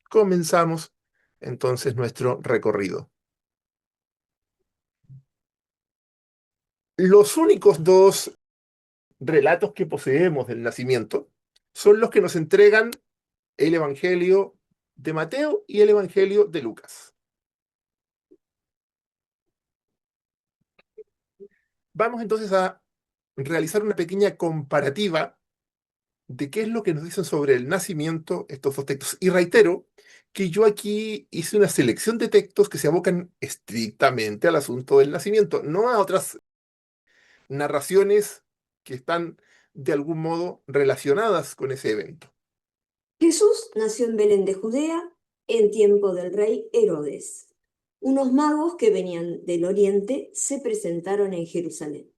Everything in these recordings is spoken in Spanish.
comenzamos entonces nuestro recorrido. Los únicos dos relatos que poseemos del nacimiento son los que nos entregan el Evangelio de Mateo y el Evangelio de Lucas. Vamos entonces a realizar una pequeña comparativa de qué es lo que nos dicen sobre el nacimiento estos dos textos. Y reitero que yo aquí hice una selección de textos que se abocan estrictamente al asunto del nacimiento, no a otras narraciones que están de algún modo relacionadas con ese evento. Jesús nació en Belén de Judea en tiempo del rey Herodes. Unos magos que venían del oriente se presentaron en Jerusalén.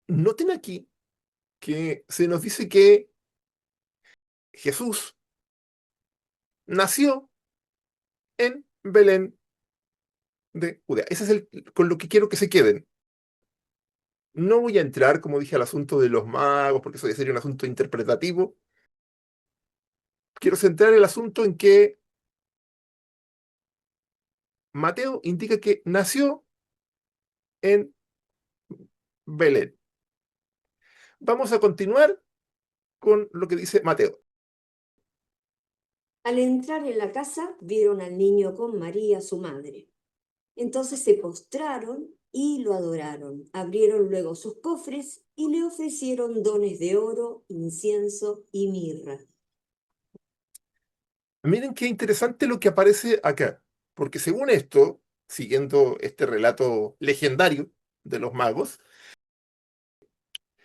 Noten aquí que se nos dice que Jesús nació en Belén de Judea. Ese es con lo que quiero que se queden. No voy a entrar, como dije, al asunto de los magos, porque eso ya sería un asunto interpretativo. Quiero centrar el asunto en que Mateo indica que nació en Belén. Vamos a continuar con lo que dice Mateo. Al entrar en la casa, vieron al niño con María, su madre. Entonces se postraron y lo adoraron. Abrieron luego sus cofres y le ofrecieron dones de oro, incienso y mirra. Miren qué interesante lo que aparece acá, porque según esto, siguiendo este relato legendario de los magos,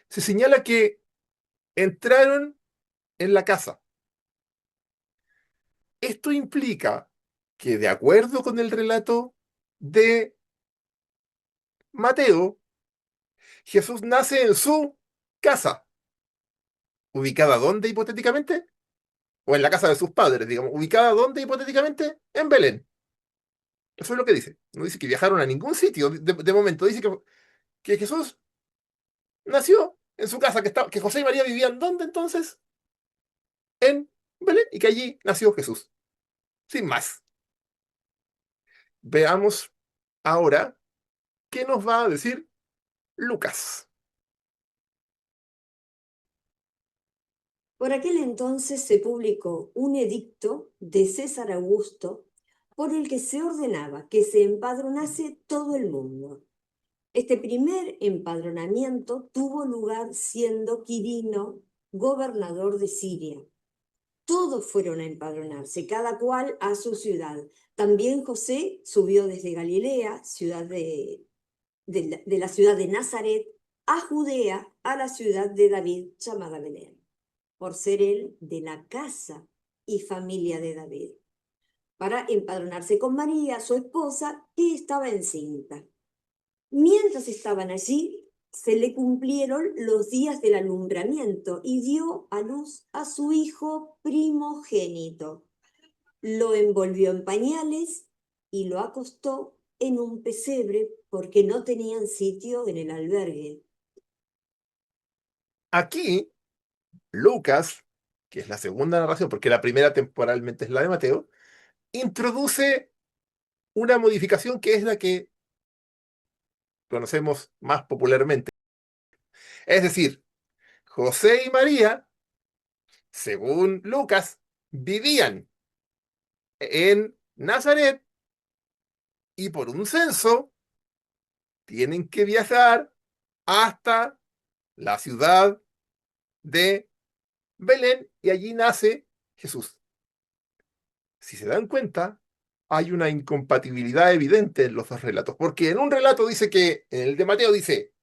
se señala que entraron en la casa. Esto implica que, de acuerdo con el relato de Mateo, Jesús nace en su casa, ubicada ¿dónde hipotéticamente? O en la casa de sus padres, digamos, ubicada ¿dónde hipotéticamente? En Belén. Eso es lo que dice. No dice que viajaron a ningún sitio de momento. Dice que Jesús nació en su casa, que José y María vivían ¿dónde entonces? En Belén, y que allí nació Jesús. Sin más. Veamos ahora qué nos va a decir Lucas. Por aquel entonces se publicó un edicto de César Augusto por el que se ordenaba que se empadronase todo el mundo. Este primer empadronamiento tuvo lugar siendo Quirino gobernador de Siria. Todos fueron a empadronarse, cada cual a su ciudad. También José subió desde Galilea, de la ciudad de Nazaret, a Judea, a la ciudad de David, llamada Belén, por ser él de la casa y familia de David, para empadronarse con María, su esposa, que estaba encinta. Mientras estaban allí, se le cumplieron los días del alumbramiento y dio a luz a su hijo primogénito. Lo envolvió en pañales y lo acostó en un pesebre porque no tenían sitio en el albergue. Aquí, Lucas, que es la segunda narración, porque la primera temporalmente es la de Mateo, introduce una modificación que es la que conocemos más popularmente. Es decir, José y María, según Lucas, vivían en Nazaret y por un censo tienen que viajar hasta la ciudad de Belén y allí nace Jesús. Si se dan cuenta, hay una incompatibilidad evidente en los dos relatos, porque en un relato dice que, en el de Mateo dice,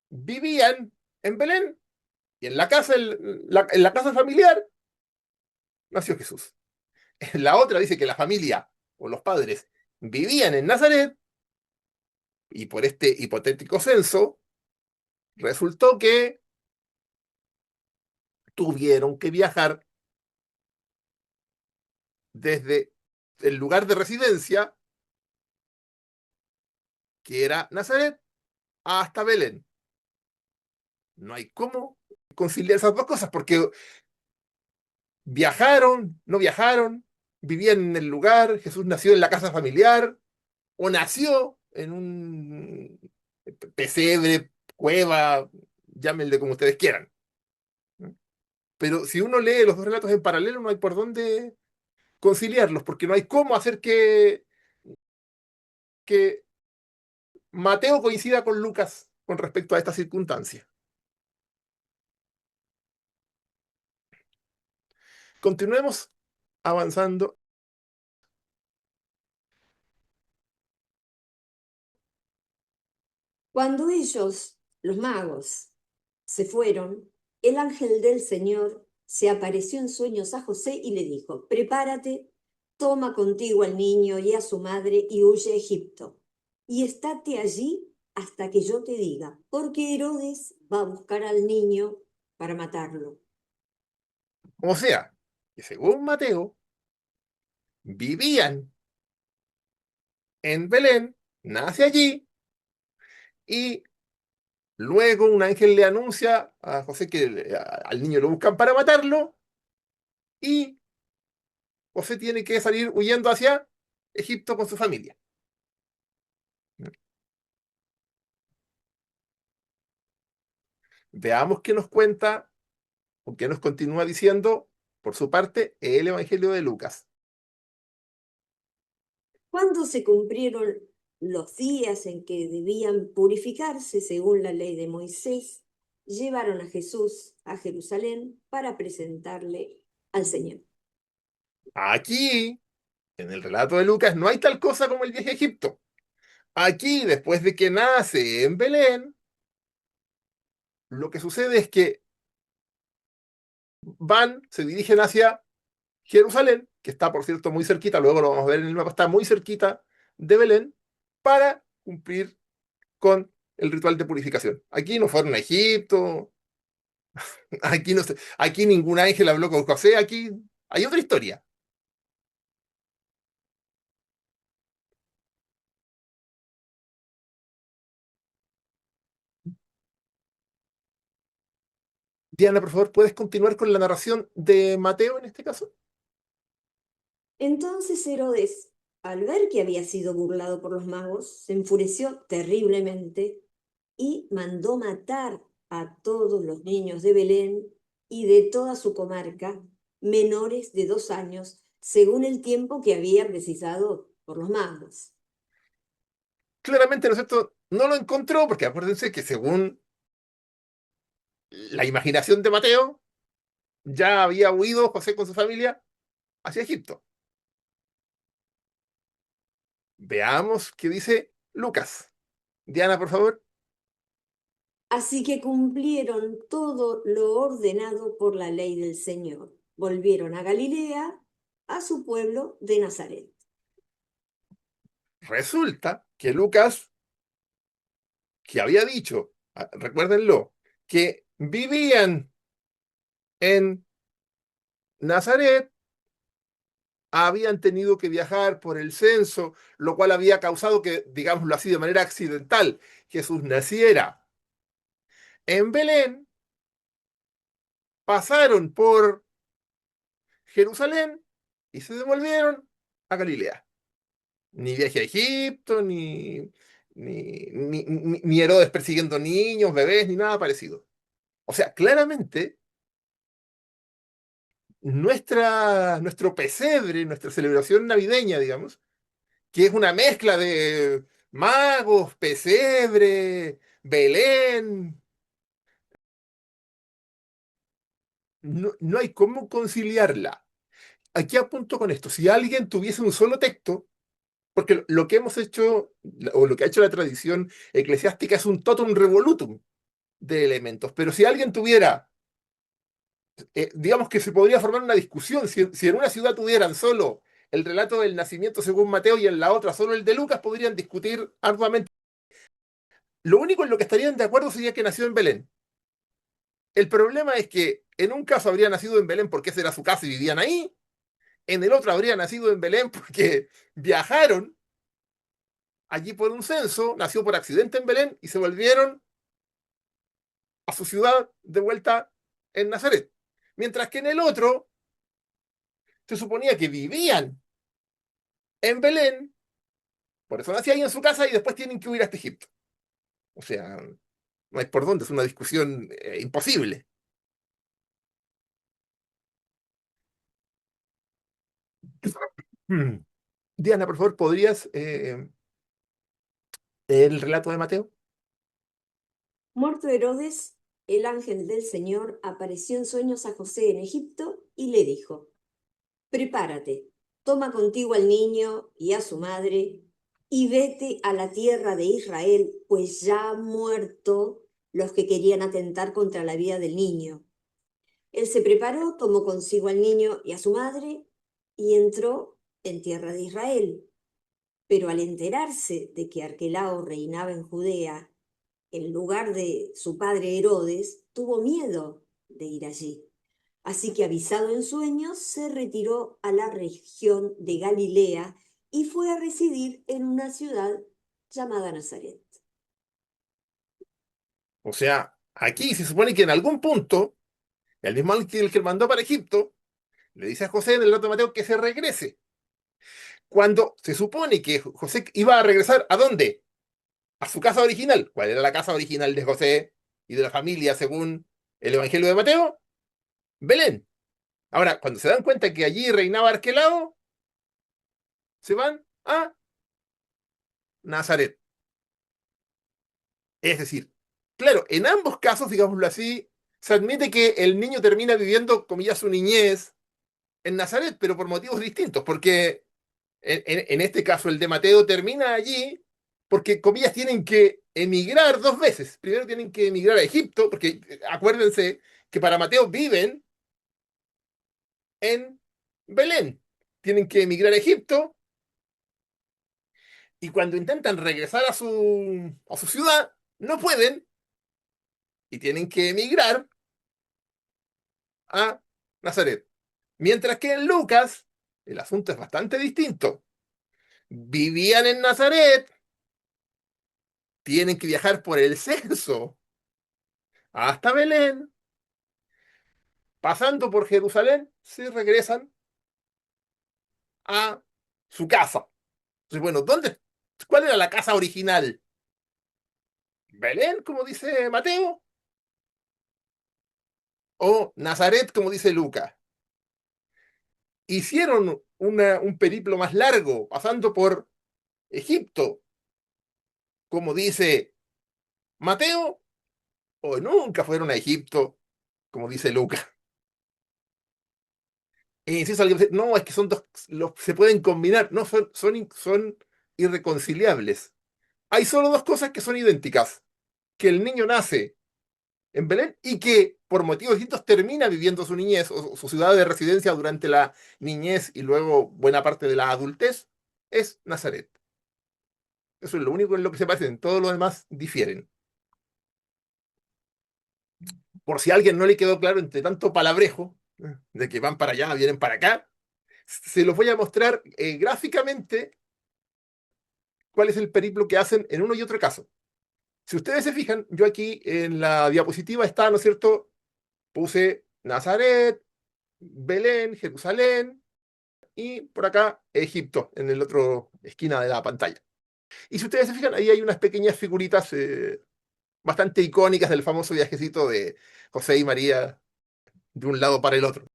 vivían en Belén y en la casa familiar nació Jesús. En la otra dice que la familia o los padres vivían en Nazaret y por este hipotético censo resultó que tuvieron que viajar desde el lugar de residencia, que era Nazaret, hasta Belén. No hay cómo conciliar esas dos cosas, porque ¿Viajaron? ¿No viajaron? ¿Vivían en el lugar? ¿Jesús nació en la casa familiar? ¿O nació en un pesebre, cueva, llámenle como ustedes quieran? Pero si uno lee los dos relatos en paralelo, no hay por dónde conciliarlos, porque no hay cómo hacer que Mateo coincida con Lucas con respecto a esta circunstancia. Continuemos avanzando. Cuando ellos, los magos, se fueron, el ángel del Señor se apareció en sueños a José y le dijo, prepárate, toma contigo al niño y a su madre y huye a Egipto, y estate allí hasta que yo te diga, porque Herodes va a buscar al niño para matarlo. O sea, que según Mateo, vivían en Belén, nace allí, y luego un ángel le anuncia a José que al niño lo buscan para matarlo, y José tiene que salir huyendo hacia Egipto con su familia. Veamos qué nos cuenta o qué nos continúa diciendo, por su parte, el Evangelio de Lucas. Cuando se cumplieron los días en que debían purificarse según la ley de Moisés, llevaron a Jesús a Jerusalén para presentarle al Señor. Aquí, en el relato de Lucas, no hay tal cosa como el viaje a Egipto. Aquí, después de que nace en Belén, lo que sucede es que se dirigen hacia Jerusalén, que está, por cierto, muy cerquita, luego lo vamos a ver en el mapa, está muy cerquita de Belén, para cumplir con el ritual de purificación. Aquí no fueron a Egipto, aquí, no sé, aquí ningún ángel habló con José, aquí hay otra historia. Diana, por favor, ¿puedes continuar con la narración de Mateo en este caso? Entonces Herodes, al ver que había sido burlado por los magos, se enfureció terriblemente y mandó matar a todos los niños de Belén y de toda su comarca, menores de 2 años, según el tiempo que había precisado por los magos. Claramente, ¿no es cierto? No lo encontró, porque acuérdense que según la imaginación de Mateo, ya había huido José con su familia hacia Egipto. Veamos qué dice Lucas. Diana, por favor. Así que cumplieron todo lo ordenado por la ley del Señor. Volvieron a Galilea, a su pueblo de Nazaret. Resulta que Lucas, que había dicho, recuérdenlo, que vivían en Nazaret, habían tenido que viajar por el censo, lo cual había causado que, digámoslo así, de manera accidental, Jesús naciera en Belén, pasaron por Jerusalén y se devolvieron a Galilea. Ni viaje a Egipto, ni Herodes persiguiendo niños, bebés, ni nada parecido. O sea, claramente nuestro pesebre, nuestra celebración navideña, digamos, que es una mezcla de magos, pesebre, Belén, no hay cómo conciliarla. Aquí apunto con esto, si alguien tuviese un solo texto, porque lo que hemos hecho, o lo que ha hecho la tradición eclesiástica es un totum revolutum de elementos, pero si alguien tuviera, digamos que se podría formar una discusión, si en una ciudad tuvieran solo el relato del nacimiento según Mateo y en la otra solo el de Lucas, podrían discutir arduamente. Lo único en lo que estarían de acuerdo sería que nació en Belén. El problema es que en un caso habría nacido en Belén porque esa era su casa y vivían ahí, en el otro habría nacido en Belén porque viajaron allí por un censo, nació por accidente en Belén y se volvieron a su ciudad de vuelta en Nazaret. Mientras que en el otro se suponía que vivían en Belén, por eso nacía ahí en su casa y después tienen que huir hasta Egipto. O sea, no hay por dónde, es una discusión imposible. Hmm. Diana, por favor, ¿podrías el relato de Mateo? Muerto Herodes, el ángel del Señor apareció en sueños a José en Egipto y le dijo: Prepárate, toma contigo al niño y a su madre y vete a la tierra de Israel, pues ya han muerto los que querían atentar contra la vida del niño. Él se preparó, tomó consigo al niño y a su madre y entró en tierra de Israel. Pero al enterarse de que Arquelao reinaba en Judea, en lugar de su padre Herodes, tuvo miedo de ir allí. Así que, avisado en sueños, se retiró a la región de Galilea y fue a residir en una ciudad llamada Nazaret. O sea, aquí se supone que en algún punto, el mismo ángel que mandó para Egipto, le dice a José en el relato de Mateo que se regrese. Cuando se supone que José iba a regresar, ¿a dónde? A su casa original. ¿Cuál era la casa original de José y de la familia según el Evangelio de Mateo? Belén. Ahora, cuando se dan cuenta que allí reinaba Arquelao, se van a Nazaret. Es decir, claro, en ambos casos, digámoslo así, se admite que el niño termina viviendo, comillas, su niñez en Nazaret, pero por motivos distintos, porque en este caso el de Mateo termina allí porque, comillas, tienen que emigrar dos veces. Primero tienen que emigrar a Egipto, porque acuérdense que para Mateo viven en Belén. Tienen que emigrar a Egipto y cuando intentan regresar a su ciudad, no pueden y tienen que emigrar a Nazaret. Mientras que en Lucas el asunto es bastante distinto. Vivían en Nazaret, tienen que viajar por el censo hasta Belén, pasando por Jerusalén, se regresan a su casa. Entonces, bueno, ¿cuál era la casa original? ¿Belén, como dice Mateo? ¿O Nazaret, como dice Lucas? ¿Hicieron un periplo más largo, pasando por Egipto, como dice Mateo? ¿O nunca fueron a Egipto, como dice Lucas? Y si eso alguien dice, no, es que son dos, se pueden combinar, no, son irreconciliables. Hay solo dos cosas que son idénticas, que el niño nace en Belén y que por motivos distintos termina viviendo su niñez o su ciudad de residencia durante la niñez y luego buena parte de la adultez, es Nazaret. Eso es lo único en lo que se parecen, todo lo demás difieren. Por si a alguien no le quedó claro entre tanto palabrejo, de que van para allá, vienen para acá, se los voy a mostrar gráficamente cuál es el periplo que hacen en uno y otro caso. Si ustedes se fijan, yo aquí en la diapositiva está, ¿no es cierto? Puse Nazaret, Belén, Jerusalén y por acá Egipto, en el otro esquina de la pantalla. Y si ustedes se fijan, ahí hay unas pequeñas figuritas bastante icónicas del famoso viajecito de José y María de un lado para el otro.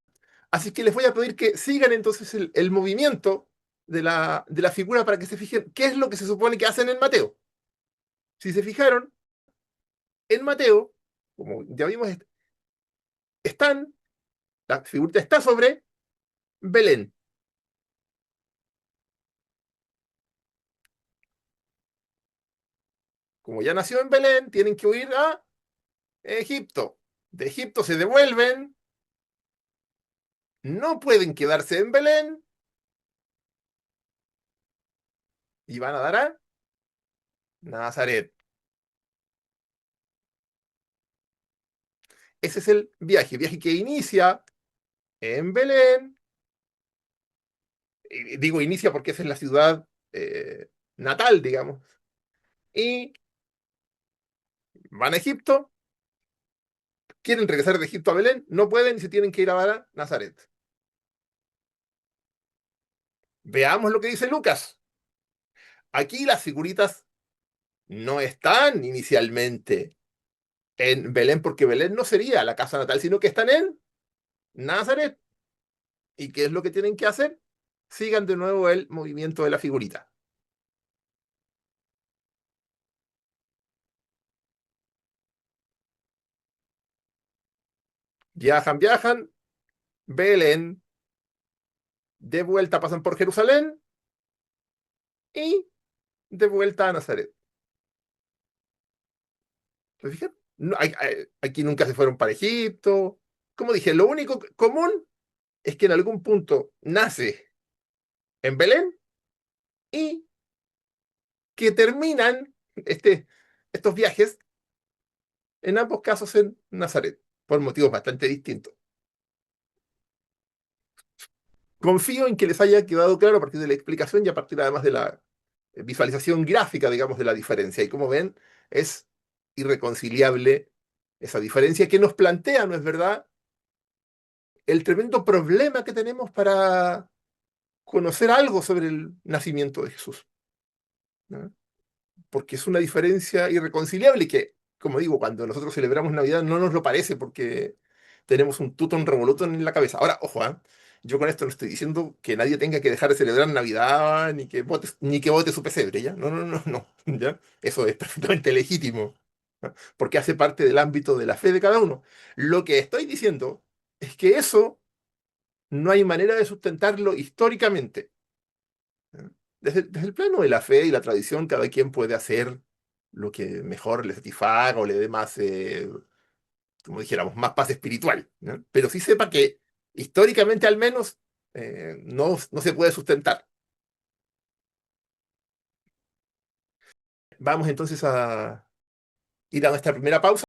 Así que les voy a pedir que sigan entonces el movimiento de la figura para que se fijen qué es lo que se supone que hacen en Mateo. Si se fijaron, en Mateo, como ya vimos, están, la figurita está sobre Belén. Como ya nació en Belén, tienen que huir a Egipto. De Egipto se devuelven, no pueden quedarse en Belén y van a dar a Nazaret. Ese es el viaje que inicia en Belén. Y digo inicia porque esa es la ciudad natal, digamos. Y van a Egipto, quieren regresar de Egipto a Belén, no pueden y se tienen que ir a Nazaret. Veamos lo que dice Lucas. Aquí las figuritas no están inicialmente en Belén, porque Belén no sería la casa natal, sino que están en Nazaret. ¿Y qué es lo que tienen que hacer? Sigan de nuevo el movimiento de la figurita. Viajan, viajan, Belén, de vuelta pasan por Jerusalén y de vuelta a Nazaret. ¿Se fijan? Aquí nunca se fueron para Egipto. Como dije, lo único común es que en algún punto nace en Belén y que terminan estos viajes, en ambos casos en Nazaret, por motivos bastante distintos. Confío en que les haya quedado claro a partir de la explicación y a partir además de la visualización gráfica, digamos, de la diferencia. Y como ven, es irreconciliable esa diferencia que nos plantea, ¿no es verdad?, el tremendo problema que tenemos para conocer algo sobre el nacimiento de Jesús, ¿no? Porque es una diferencia irreconciliable que, como digo, cuando nosotros celebramos Navidad no nos lo parece porque tenemos un tutón revolutum en la cabeza. Ahora, ojo, ¿ah? Yo con esto no estoy diciendo que nadie tenga que dejar de celebrar Navidad ni que vote su pesebre, ¿ya? No, no, no, no, ¿ya? Eso es perfectamente legítimo, ¿no? Porque hace parte del ámbito de la fe de cada uno. Lo que estoy diciendo es que eso no hay manera de sustentarlo históricamente. Desde el plano de la fe y la tradición, cada quien puede hacer lo que mejor le satisfaga o le dé más, como dijéramos, más paz espiritual, ¿no? Pero sí sepa que históricamente al menos no se puede sustentar. Vamos entonces a ir a nuestra primera pausa.